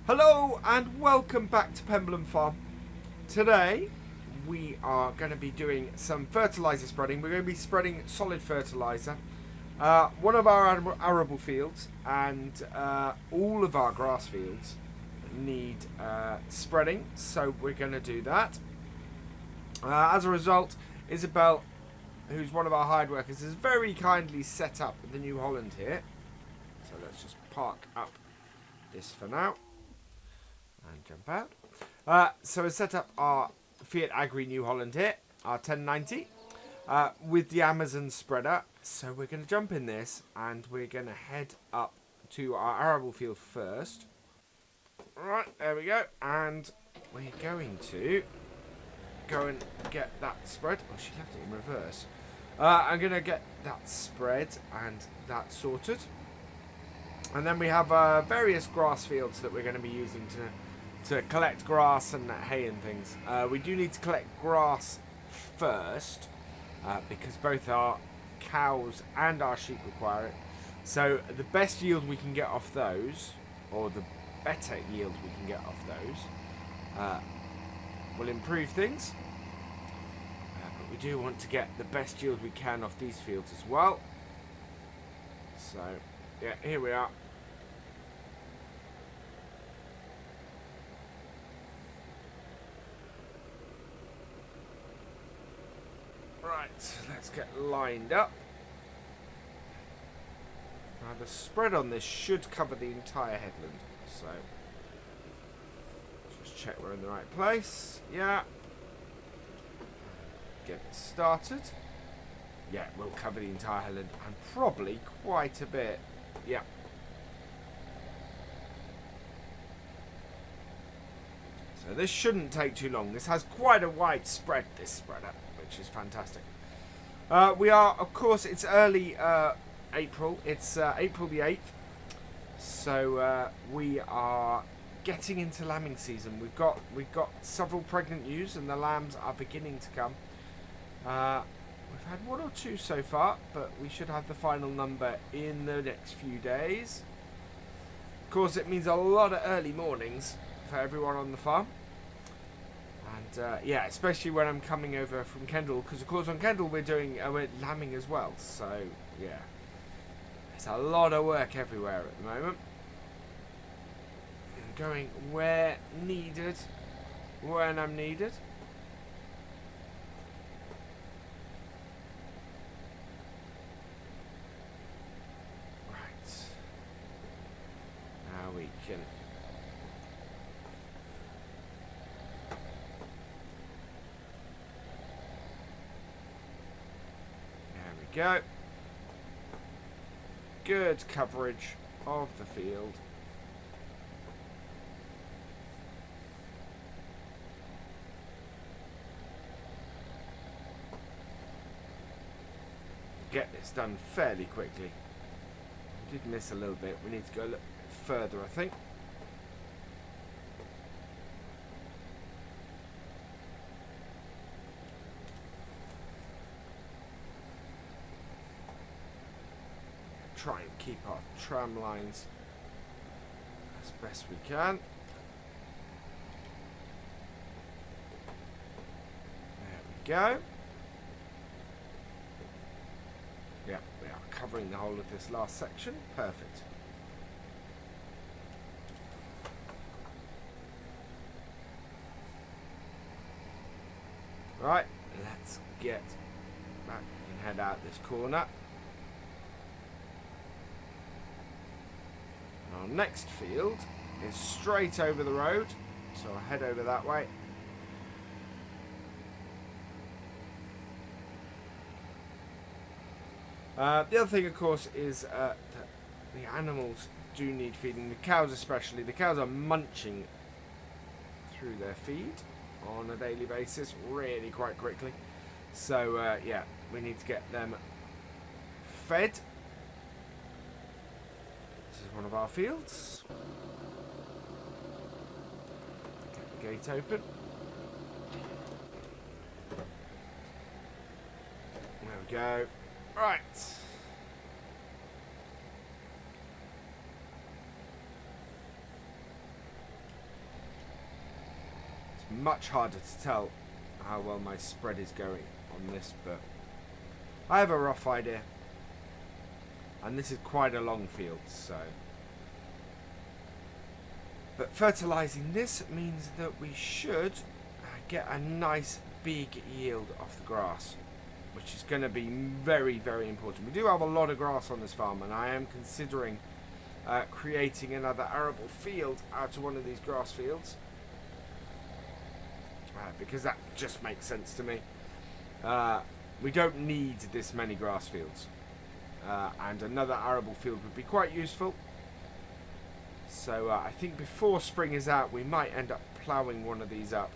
Hello and welcome back to Penberlan Farm. Today we are going to be doing some fertilizer spreading. We're going to be spreading solid fertilizer. One of our arable fields and all of our grass fields need spreading, so we're going to do that. As a result, Isabel, who's one of our hired workers, has very kindly set up the New Holland here. So let's just park up this for now. And jump out. So we set up our Fiat Agri New Holland here, our 1090, with the Amazon spreader. So we're going to jump in this and we're going to head up to our arable field first. Right, there we go. And we're going to go and get that spread. Oh, she left it in reverse. I'm going to get that spread and that sorted. And then we have various grass fields that we're going to be using to collect grass and hay and things. We do need to collect grass first because both our cows and our sheep require it. So the best yield we can get off those, or the better yield we can get off those, will improve things. But we do want to get the best yield we can off these fields as well. So yeah, here we are. Right, let's get lined up. Now the spread on this should cover the entire headland, so just check we're in the right place. Yeah. Get it started. Yeah, we'll cover the entire headland and probably quite a bit. Yeah. So this shouldn't take too long. This has quite a wide spread, this spreader, which is fantastic. We are, of course, it's early April. It's April the 8th. So we are getting into lambing season. We've got several pregnant ewes and the lambs are beginning to come. We've had one or two so far, but we should have the final number in the next few days. Of course, it means a lot of early mornings for everyone on the farm. And yeah, especially when I'm coming over from Kendal, because of course on Kendal we're lambing as well. So yeah, there's a lot of work everywhere at the moment. I'm going where needed, when I'm needed. We can there we go. Good coverage of the field. Get this done fairly quickly. We did miss a little bit. We need to go look further, I think. Try and keep our tram lines as best we can. There we go. Yeah, we are covering the whole of this last section. Perfect. Right, let's get back and head out this corner. And our next field is straight over the road, so I'll head over that way. The other thing, of course, is that the animals do need feeding. The cows especially. The cows are munching through their feed on a daily basis, really quite quickly. So yeah, we need to get them fed. This is one of our fields. Get the gate open. There we go. Right. much harder to tell how well my spread is going on this, but I have a rough idea. And this is quite a long field, so. But fertilizing this means that we should get a nice big yield off the grass, which is going to be very, very important. We do have a lot of grass on this farm, and I am considering creating another arable field out of one of these grass fields, because that just makes sense to me. We don't need this many grass fields, and another arable field would be quite useful. So I think before spring is out, we might end up ploughing one of these up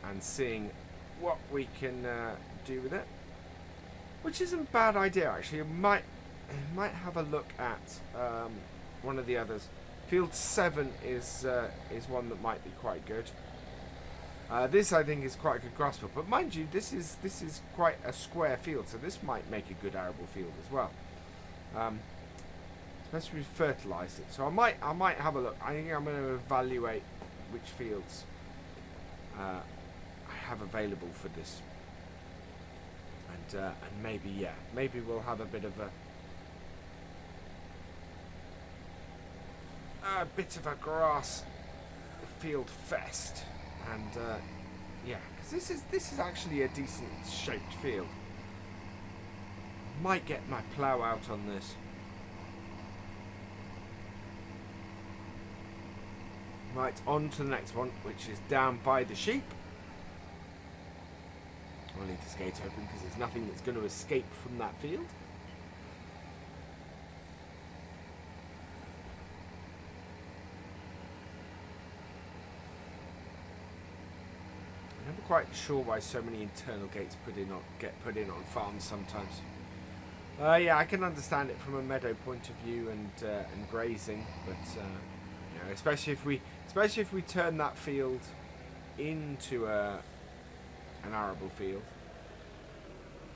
and seeing what we can do with it, which isn't a bad idea actually. I might have a look at one of the others. Field 7 is one that might be quite good. This I think is quite a good grass field, but mind you, this is quite a square field, so this might make a good arable field as well. Especially if we fertilise it. So I might have a look. I think I'm going to evaluate which fields I have available for this, and maybe we'll have a bit of a grass field fest, and because this is actually a decent shaped field. Might get my plough out on this. Right, on to the next one, which is down by the sheep. I'll need to skate open because there's nothing that's going to escape from that field. I'm never quite sure why so many internal gates get put in on farms sometimes. Yeah, I can understand it from a meadow point of view and grazing, but you know, especially if we turn that field into an arable field.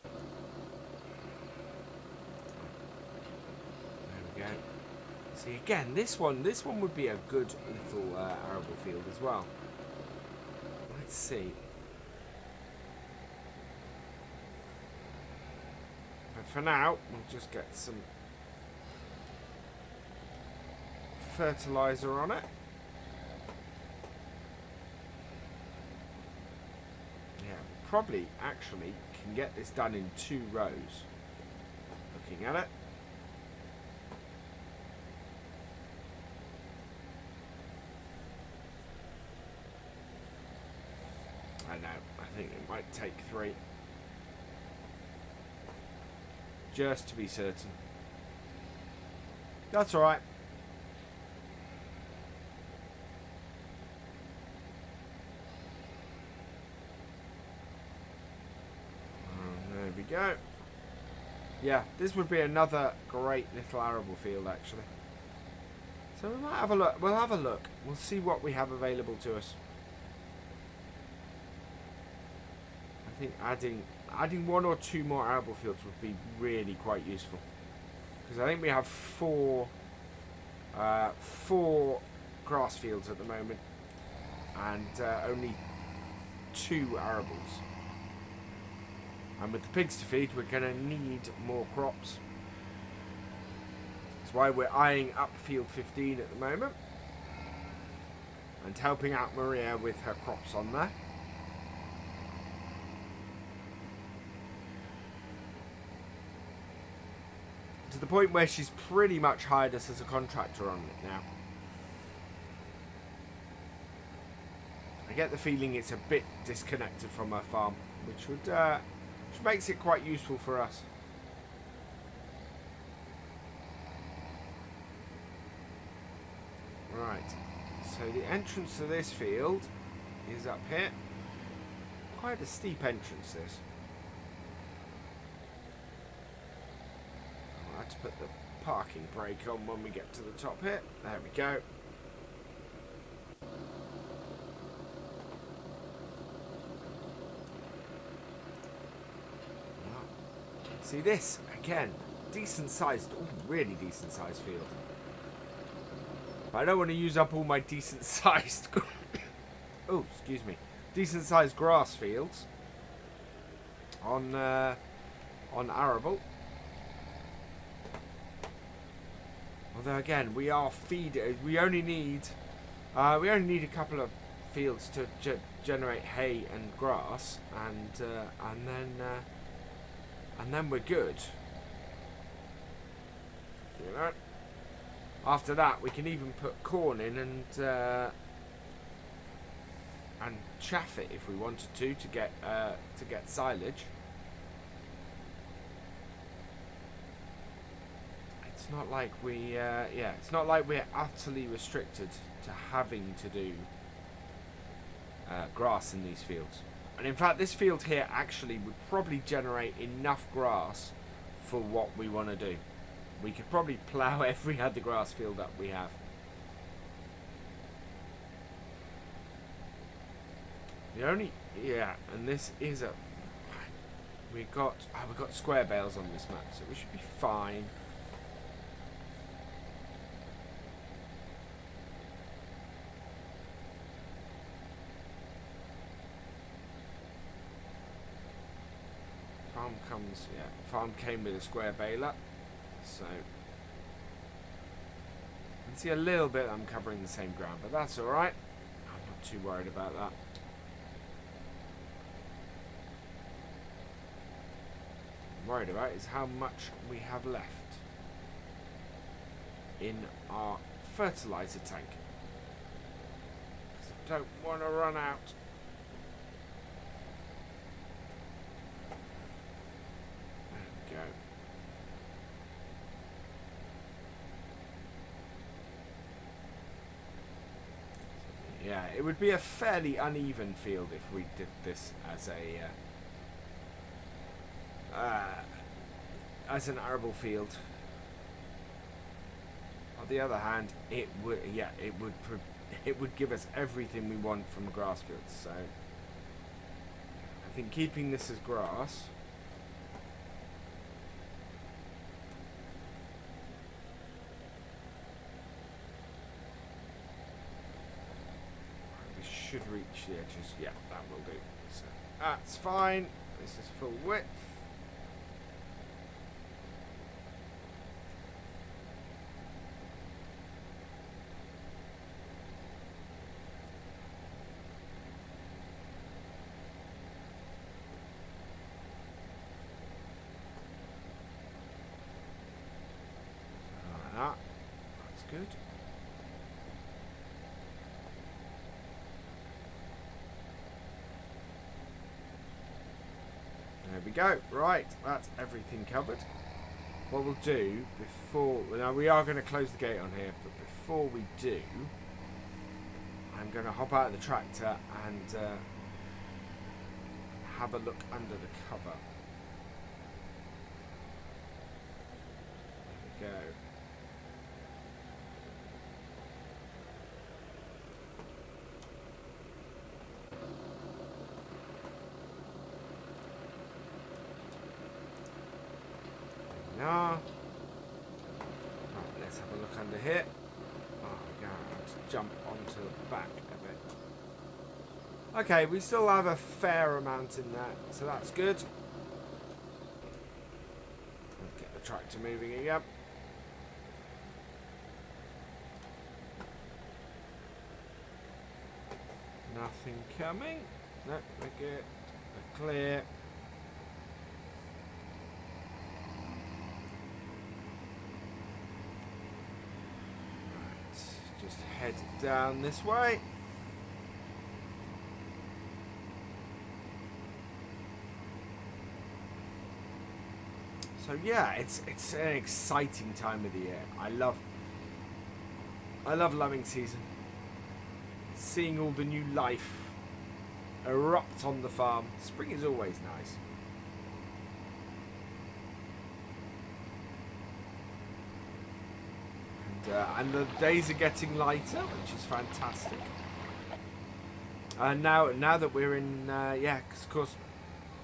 There we go. See, again, this one would be a good little arable field as well. Let's see. But for now, we'll just get some fertilizer on it. Yeah, probably actually can get this done in 2 rows. Looking at it. I know, I think it might take 3. Just to be certain. That's alright. There we go. Yeah, this would be another great little arable field actually. So we might have a look. We'll have a look. We'll see what we have available to us. I think adding 1 or 2 more arable fields would be really quite useful, because I think we have 4 grass fields at the moment and only 2 arables. And with the pigs to feed, we're going to need more crops. That's why we're eyeing up field 15 at the moment and helping out Maria with her crops on there. To the point where she's pretty much hired us as a contractor on it now. I get the feeling it's a bit disconnected from her farm, which makes it quite useful for us. Right, so the entrance to this field is up here. Quite a steep entrance, this. I'll have to put the parking brake on when we get to the top here. There we go. See this, again, decent sized, really decent sized field. But I don't want to use up all my decent sized oh, excuse me, decent sized grass fields on arable. Although again, we are feeding. We only need a couple of fields to generate hay and grass, and then we're good. You know. After that, we can even put corn in and chaff it if we wanted to get silage. It's not like it's not like we're utterly restricted to having to do grass in these fields. And in fact, this field here actually would probably generate enough grass for what we want to do. We could probably plough every other grass field that we have. And this is we've got square bales on this map, so we should be fine. Farm came with a square baler, so you can see a little bit I'm covering the same ground, but that's alright. I'm not too worried about that. What I'm worried about is how much we have left in our fertilizer tank, because I don't want to run out. Yeah, it would be a fairly uneven field if we did this as an arable field. On the other hand, it would give us everything we want from a grass field. So I think keeping this as grass. Should reach the edges. Yeah, that will do. So that's fine. This is full width. So that's good. There we go. Right, that's everything covered. What we'll do before... Now, we are going to close the gate on here, but before we do, I'm going to hop out of the tractor and have a look under the cover. There we go. Right, let's have a look under here. Oh, we're going to jump onto the back of it. Okay, we still have a fair amount in there, so that's good. Let's get the tractor moving again. Nothing coming. No, we're good. We're clear. Just head down this way. So yeah, it's an exciting time of the year. I love lambing season. Seeing all the new life erupt on the farm. Spring is always nice. And the days are getting lighter, which is fantastic. And now that we're in, because of course,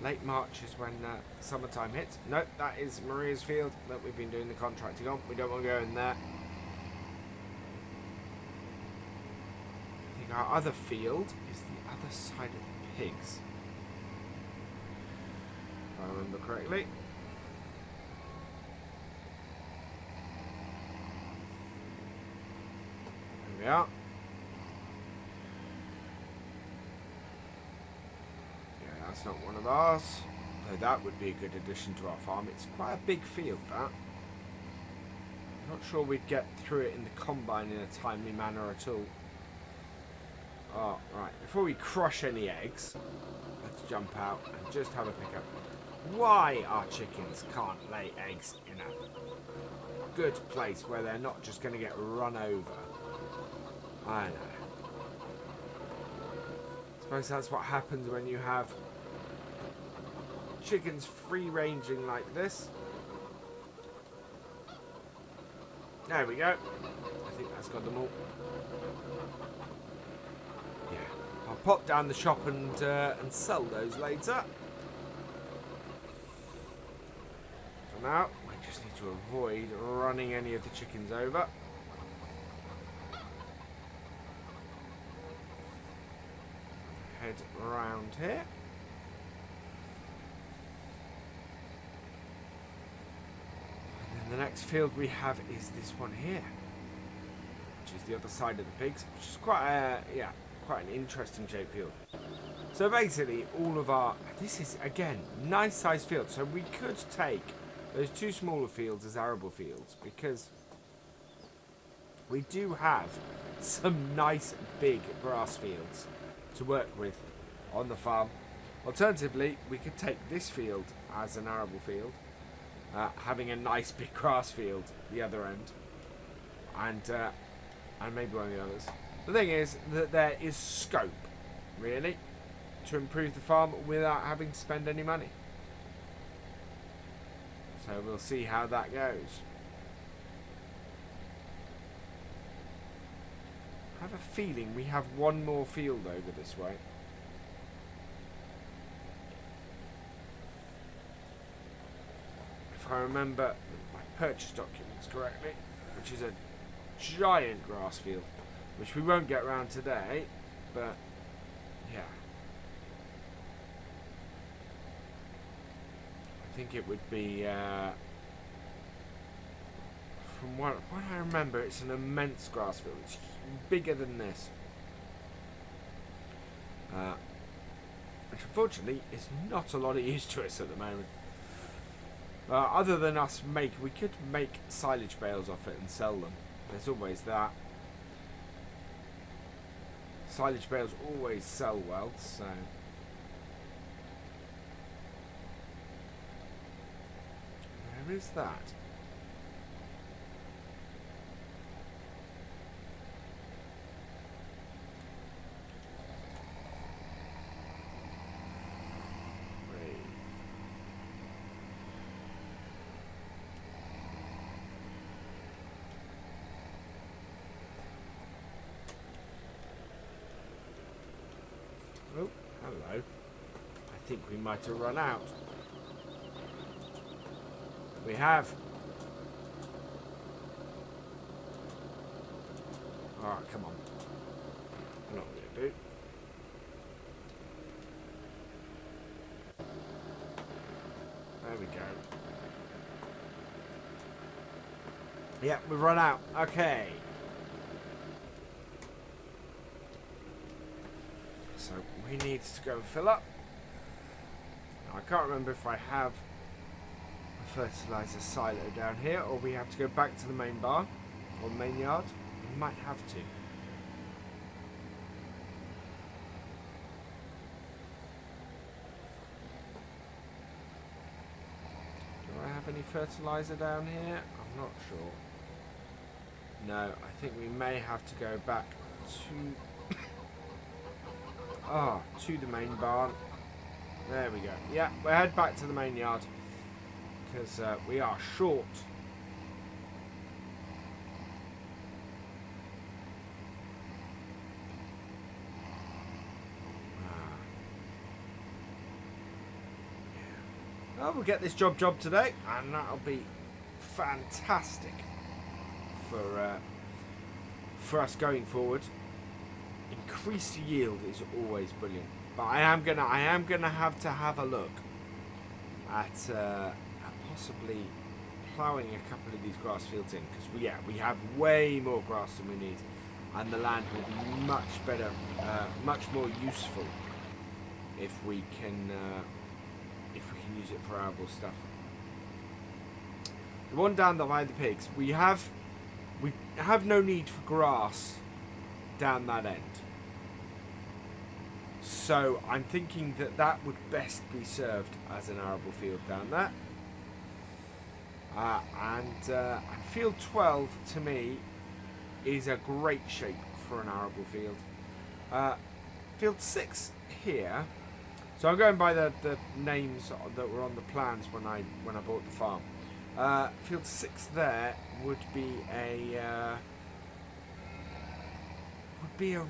late March is when summertime hits. Nope, that is Maria's field that we've been doing the contracting on. We don't want to go in there. I think our other field is the other side of the pigs? If I remember correctly. There we are. Yeah, that's not one of ours. Though that would be a good addition to our farm. It's quite a big field, that. Not sure we'd get through it in the combine in a timely manner at all. Oh, right. Before we crush any eggs, let's jump out and just have a pick up. Why our chickens can't lay eggs in a good place where they're not just going to get run over? I know. I suppose that's what happens when you have chickens free-ranging like this. There we go. I think that's got them all. Yeah, I'll pop down the shop and sell those later. For now, we just need to avoid running any of the chickens over. Head around here. The next field we have is this one here, which is the other side of the pigs, which is quite an interesting shaped field. So basically, all of our, this is again nice sized field. So we could take those two smaller fields as arable fields because we do have some nice big grass fields to work with on the farm. Alternatively, we could take this field as an arable field. Having a nice big grass field the other end, and maybe one of the others. The thing is that there is scope, really, to improve the farm without having to spend any money. So we'll see how that goes. I have a feeling we have one more field over this way. If I remember my purchase documents correctly, which is a giant grass field, which we won't get around today, but yeah. I think it would be, from what I remember, it's an immense grass field. It's bigger than this. Which unfortunately is not a lot of use to us at the moment. Other than us we could make silage bales off it and sell them. There's always that. Silage bales always sell well, so. Where is that? Oh, hello. I think we might have run out. We have. Alright, come on. I know what we're going to do. There we go. Yeah, we've run out. Okay. So we need to go and fill up. Now, I can't remember if I have a fertilizer silo down here or we have to go back to the main barn or the main yard. We might have to. Do I have any fertilizer down here? I'm not sure. No, I think we may have to go back to to the main barn. There we go. Yeah, we'll head back to the main yard because we are short. Yeah. Well, we'll get this job today, and that'll be fantastic for us going forward. increased yield is always brilliant. But I am gonna have a look at possibly ploughing a couple of these grass fields in, because we have way more grass than we need, and the land will be much better, much more useful if we can use it for arable stuff. The one down by the pigs, we have no need for grass down that end. So I'm thinking that would best be served as an arable field down there. And field 12 to me is a great shape for an arable field. Field 6 here. So I'm going by the names that were on the plans when I bought the farm. Field 6 there would be a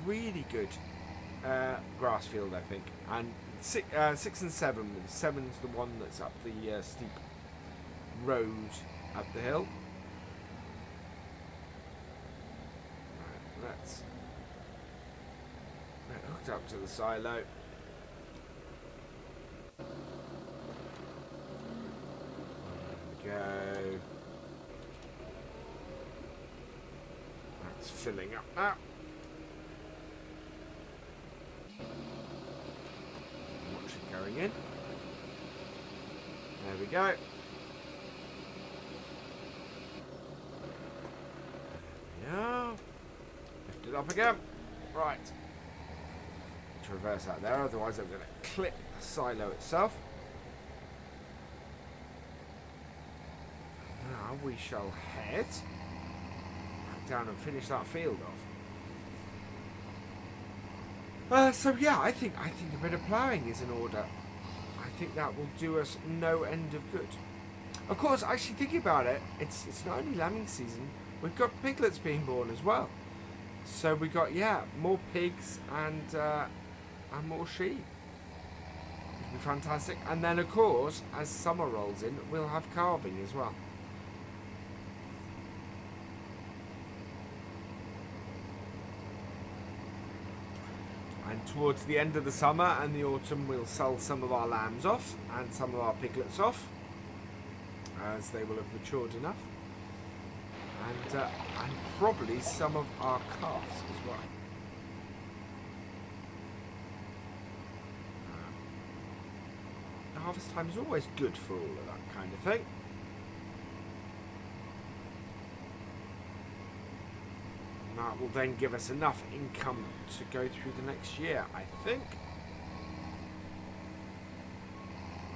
really good grass field, I think. And 6 and 7. 7's the one that's up the steep road up the hill. Right, let's get hooked up to the silo. There we go. That's filling up now. Watch it going in. There we go. Yeah. Lift it up again. Right. Let's reverse that there, otherwise I'm going to clip the silo itself. Now we shall head back down and finish that field off. So yeah, I think a bit of ploughing is in order. I think that will do us no end of good. Of course, actually thinking about it, it's not only lambing season. We've got piglets being born as well. So we got more pigs and more sheep. It'll be fantastic. And then of course, as summer rolls in, we'll have calving as well. And towards the end of the summer and the autumn, we'll sell some of our lambs off and some of our piglets off, as they will have matured enough, and probably some of our calves as well. Harvest time is always good for all of that kind of thing. That will then give us enough income to go through the next year, I think.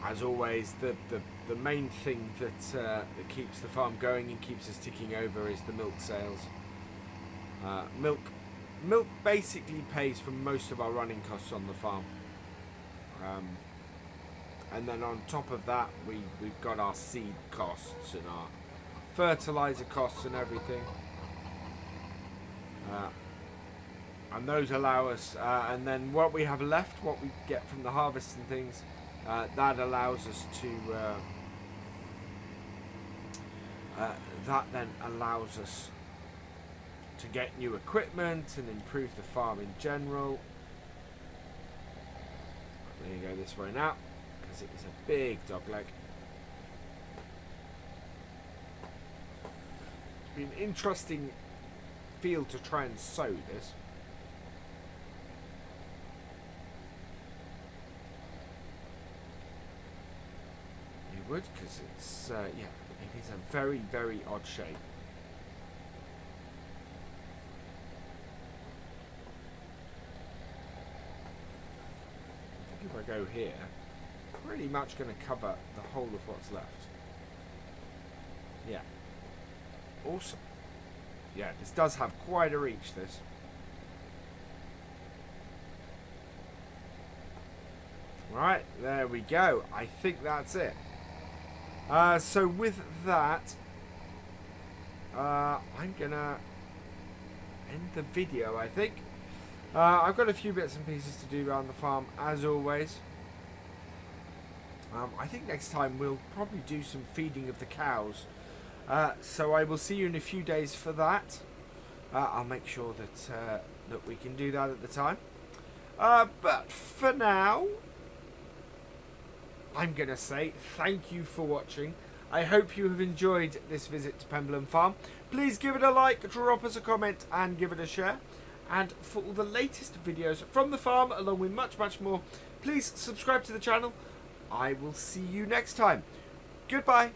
As always, the main thing that keeps the farm going and keeps us ticking over is the milk sales. Milk basically pays for most of our running costs on the farm. And then on top of that, we've got our seed costs and our fertilizer costs and everything. And those allow us, and then what we have left, what we get from the harvest and things, that allows us to, that then allows us to get new equipment and improve the farm in general. There you go, this way now, because it is a big dog leg. It's been interesting field to try and sow this. You would, because it's it is a very, very odd shape. I think if I go here, pretty much going to cover the whole of what's left. Yeah. Awesome. Yeah, this does have quite a reach, this. Right, there we go. I think that's it. So with that, I'm going to end the video, I think. I've got a few bits and pieces to do around the farm, as always. I think next time we'll probably do some feeding of the cows. So I will see you in a few days for that. I'll make sure that that we can do that at the time. But for now, I'm going to say thank you for watching. I hope you have enjoyed this visit to Penberlan Farm. Please give it a like, drop us a comment and give it a share. And for all the latest videos from the farm, along with much, much more, please subscribe to the channel. I will see you next time. Goodbye.